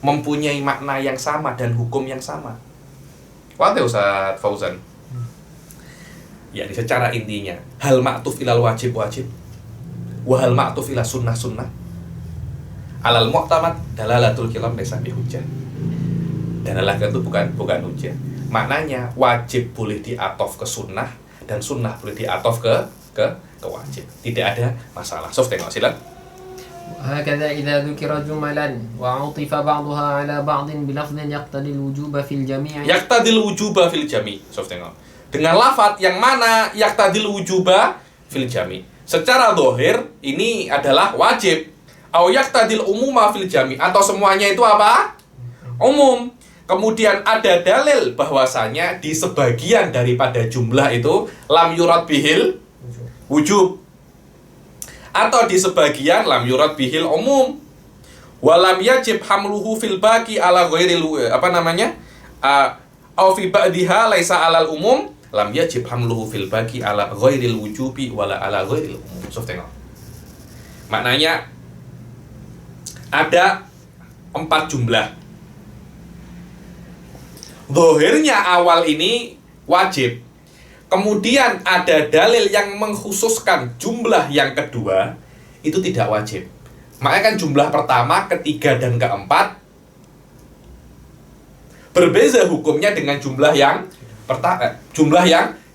mempunyai makna yang sama dan hukum yang sama? Waduh Ustaz Fauzan. Ya, secara intinya, hal ma'tuf ilal wajib, wa hal ma'tuf ila sunnah. Alal mu'tamad dalalatul kilam laysa bihujjah. Dalalah itu bukan hujjah. Maknanya wajib boleh diatof ke sunnah dan sunnah boleh diatof ke wajib. Tidak ada masalah. Sof tengok silakan. هكذا إذا ذكر جملا وعطف بعضها على بعض بلفظ يقتضي الوجوب في الجميع. Yaqtadil wujuba fil jami'. Sof tengok. Dengan lafaz yang mana yaqtadil wujuba fil jami'. Secara zahir ini adalah wajib. Au yaqtadil umuma fil jami', atau semuanya itu apa? Umum. Kemudian ada dalil bahwasanya di sebagian daripada jumlah itu lam yurad bihil wujub, atau di sebagian lam yurad bihil umum. Walam yajib hamluhu fil baqi ala ghairil au fi ba'diha laisa alal umum, lam yajib hamluhu fil baqi ala ghairil wujubi wala ala ghairil umum. So, tengok. Maknanya ada 4 jumlah. Zahirnya awal ini wajib. Kemudian ada dalil yang mengkhususkan jumlah yang kedua itu tidak wajib. Makanya kan jumlah pertama, ketiga, dan keempat berbeza hukumnya dengan jumlah yang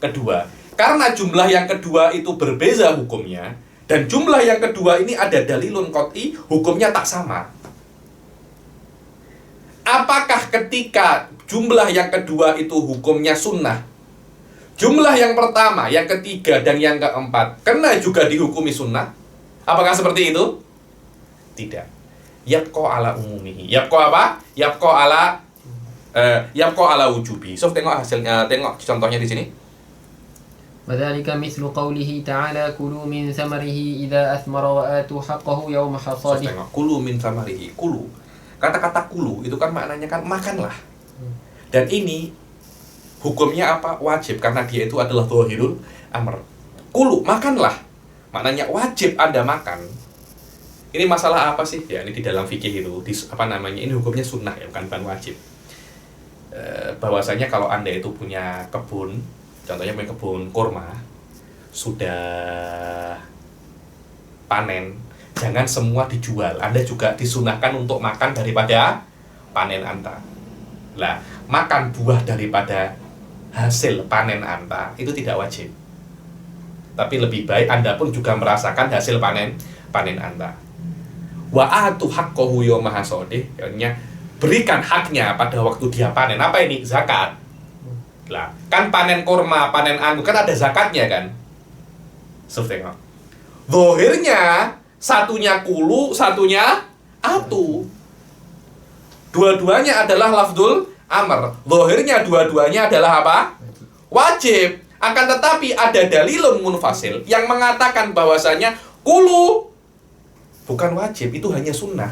kedua. Karena jumlah yang kedua itu berbeza hukumnya, dan jumlah yang kedua ini ada dalilun qat'i, hukumnya tak sama. Apakah ketika jumlah yang kedua itu hukumnya sunnah, jumlah yang pertama, yang ketiga, dan yang keempat kena juga dihukumi sunnah? Apakah seperti itu? Tidak. Yabqa ala umumihi. Yabqa apa? Yabqa ala wujubi. So, tengok hasilnya, tengok contohnya di sini. وذلك مثل قوله تعالى كلوا من ثمره إذا أثمر وآتوا حقه يوم حصاده. So, tengok kulu min samarihi. Kulu. Kata-kata kulu itu kan maknanya kan makanlah. Dan ini hukumnya apa? Wajib, karena dia itu adalah zahirul amr. Kulu, makanlah. Maknanya wajib Anda makan. Ini masalah apa sih? Ya, ini di dalam fikih itu, ini hukumnya sunnah ya, bukan wajib. Bahwasanya kalau Anda itu punya kebun, contohnya punya kebun kurma, sudah panen, jangan semua dijual. Anda juga disunahkan untuk makan daripada panen Anda. Lah, makan buah daripada hasil panen Anda itu tidak wajib. Tapi lebih baik Anda pun juga merasakan hasil panen Anda. Wa atu haqqahu yawma hasadih, artinya berikan haknya pada waktu dia panen. Apa ini? Zakat. Lah, kan panen kurma, panen anggur kan ada zakatnya kan? Tengok. Zahirnya satunya kulu, satunya atu. Dua-duanya adalah lafzul amr. Zahirnya dua-duanya adalah apa? Wajib. Akan tetapi ada dalilun munfasil yang mengatakan bahwasanya kulu bukan wajib, itu hanya sunnah.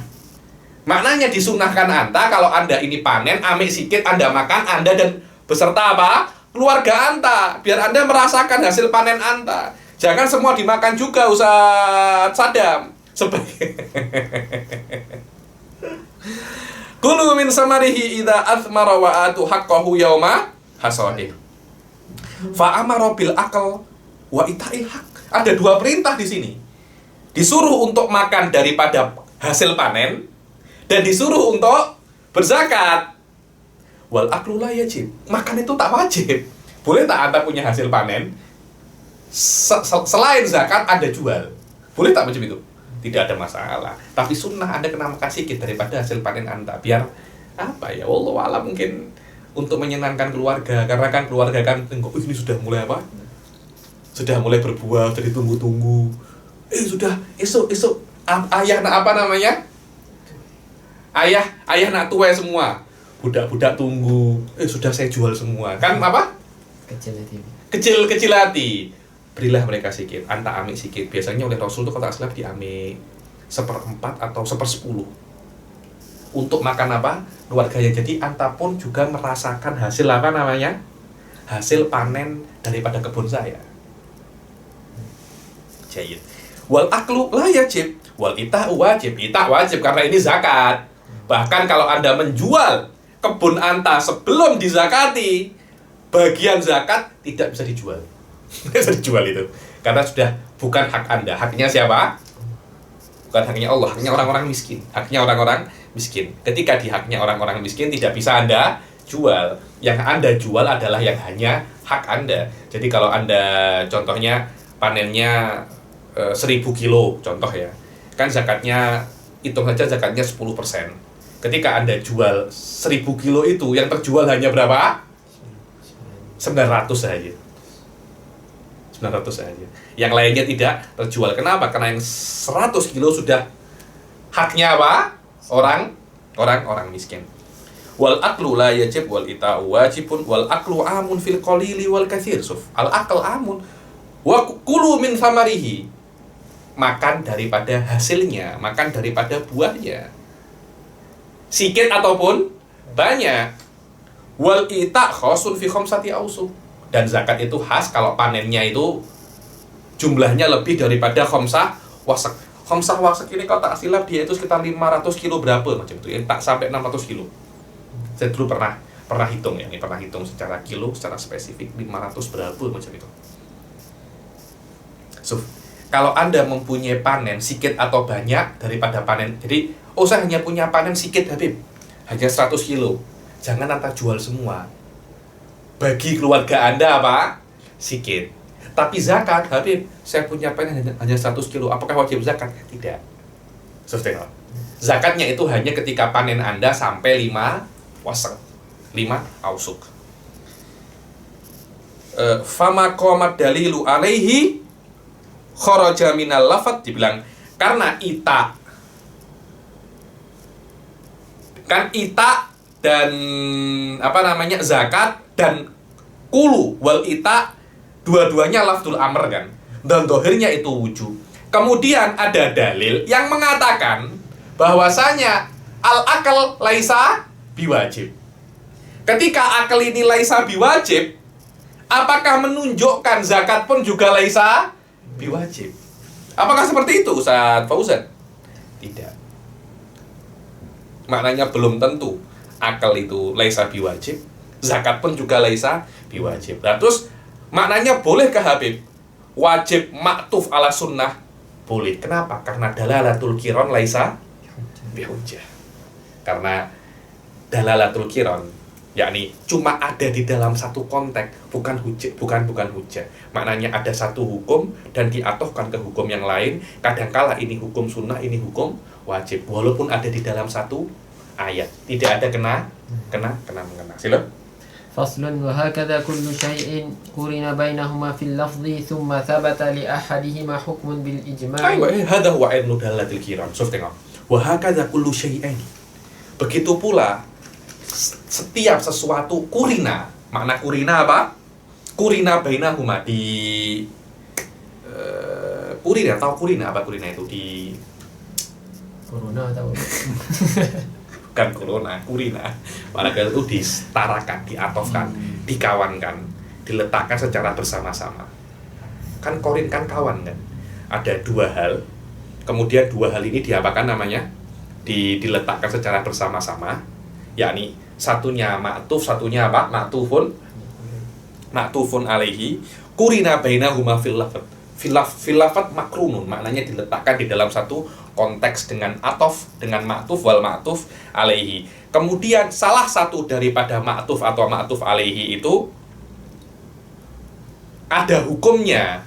Maknanya disunahkan Anda kalau Anda ini panen, ambil sikit Anda makan, Anda dan beserta apa? Keluarga Anda, biar Anda merasakan hasil panen Anda. Jangan semua dimakan juga, Ustaz Sadam. Kulu min samarihi idza athmara wa atu haqqahu yauma hasadih. Fa amara bil aql wa ita'il haq. Ada dua perintah di sini. Disuruh untuk makan daripada hasil panen dan disuruh untuk berzakat. Wal aqlu la yajib. Makan itu tak wajib. Boleh tak Anda punya hasil panen selain zakat Anda jual? Boleh tak macam itu? Tidak ada masalah. Tapi sunnah Anda kena makan sedikit daripada hasil panen Anda, biar apa ya? Wallahu a'lam, mungkin untuk menyenangkan keluarga, karena kan keluarga kan tengok ini sudah mulai apa? Sudah mulai berbuah, sudah ditunggu-tunggu. Sudah esok ayah nak apa namanya? Ayah nak tua semua. Budak-budak tunggu. Sudah saya jual semua. Kan apa? Kecil hati. Berilah mereka sedikit. Anta ambil sedikit. Biasanya oleh Rasul itu kalau tak salah diambil 1/4 atau 1/10. Untuk makan apa? Keluarganya. Jadi anta pun juga merasakan hasil apa namanya? Hasil panen daripada kebun saya. Jayid. Wal aklu la yajib, wal ita'u wajib. Ita' wajib karena ini zakat. Bahkan kalau Anda menjual kebun Anda sebelum dizakati, bagian zakat tidak bisa dijual. Tidak bisa dijual itu. Karena sudah bukan hak Anda. Haknya siapa? Bukan haknya Allah, haknya orang-orang miskin. Haknya orang-orang miskin. Ketika di haknya orang-orang miskin tidak bisa Anda jual. Yang Anda jual adalah yang hanya hak Anda. Jadi kalau Anda contohnya panennya 1000 kilo contoh ya, kan zakatnya hitung saja zakatnya 10%. Ketika Anda jual 1000 kilo itu, yang terjual hanya berapa? 900 saja. 900 saja. Yang lainnya tidak terjual. Kenapa? Karena yang 100 kilo sudah haknya apa? Orang miskin. Wal aqlu la yajib wal ita'u wajibun wal aqlu amun fil qalili wal katsir. Al aql amun wa kulu min samarihi. Makan daripada hasilnya, makan daripada buahnya, sikit ataupun banyak. Wal ita' khosun fi khamsati ausuk. Dan zakat itu khas kalau panennya itu jumlahnya lebih daripada khamsah wasak. Khamsah wasak ini kalau tak silap dia itu sekitar 500 kilo berapa macam itu, tak sampai 600 kilo. Saya dulu pernah hitung ya, ini pernah hitung secara kilo, secara spesifik 500 berapa macam itu. So, kalau Anda mempunyai panen sedikit atau banyak daripada panen, jadi saya hanya punya panen sedikit Habib, hanya 100 kilo, jangan Anda jual semua. Bagi keluarga Anda apa? Sedikit. Tapi zakat, Habib, saya punya panen hanya 100 kilo, apakah wajib zakat? Tidak. Tengok. Zakatnya itu hanya ketika panen Anda sampai 5 wasak, 5 ausuk. Fama qamat dalilu alaihi kharaja minal lafat, dibilang karena ita dan apa namanya zakat dan kulu wal ita dua-duanya lafzul amr kan, dan dohirnya itu wujub. Kemudian ada dalil yang mengatakan bahwasanya al akal laisa biwajib. Ketika akal ini laisa biwajib, apakah menunjukkan zakat pun juga laisa biwajib? Apakah seperti itu Ustaz Fauzan? Tidak. Maknanya belum tentu. Akal itu laisa biwajib, zakat pun juga laisa biwajib. Nah, terus maknanya boleh ke Habib? Wajib maktuf ala sunnah? Boleh. Kenapa? Karena dalalatul qiron laisa bihujjah. Karena dalalatul qiron yakni cuma ada di dalam satu konteks, bukan hujjah. Maknanya ada satu hukum dan diatohkan ke hukum yang lain. Kadangkala ini hukum sunnah, ini hukum wajib, walaupun ada di dalam satu ayat. Tidak ada kena mengena. Sila. Faslun wa hakadha kullu syai'in qurina bainahuma fil lafzi thumma thabata li ahadihima hukmun bil ijma'. Aywa, hadha huwa ilmu dalalatil qiron. Sof tengok. Wa hakadha kullu syai'in. Begitu pula setiap sesuatu kurina. Makna kurina apa? Kurina bainahuma di kurina atau kurina apa kurina itu di Corona atau bukan corona, kurina. Makna itu disetarakan, diatofkan, dikawankan, diletakkan secara bersama-sama. Kan korin kan kawan kan. Ada dua hal. Kemudian dua hal ini diapakan namanya? Diletakkan secara bersama-sama, yakni satunya maktuf, satunya apa? Maktufun alaihi. Kurina bainahuma fil lafat makrunun, maknanya diletakkan di dalam satu konteks dengan atof, dengan maktuf wal maktuf alaihi. Kemudian salah satu daripada maktuf atau maktuf alaihi itu ada hukumnya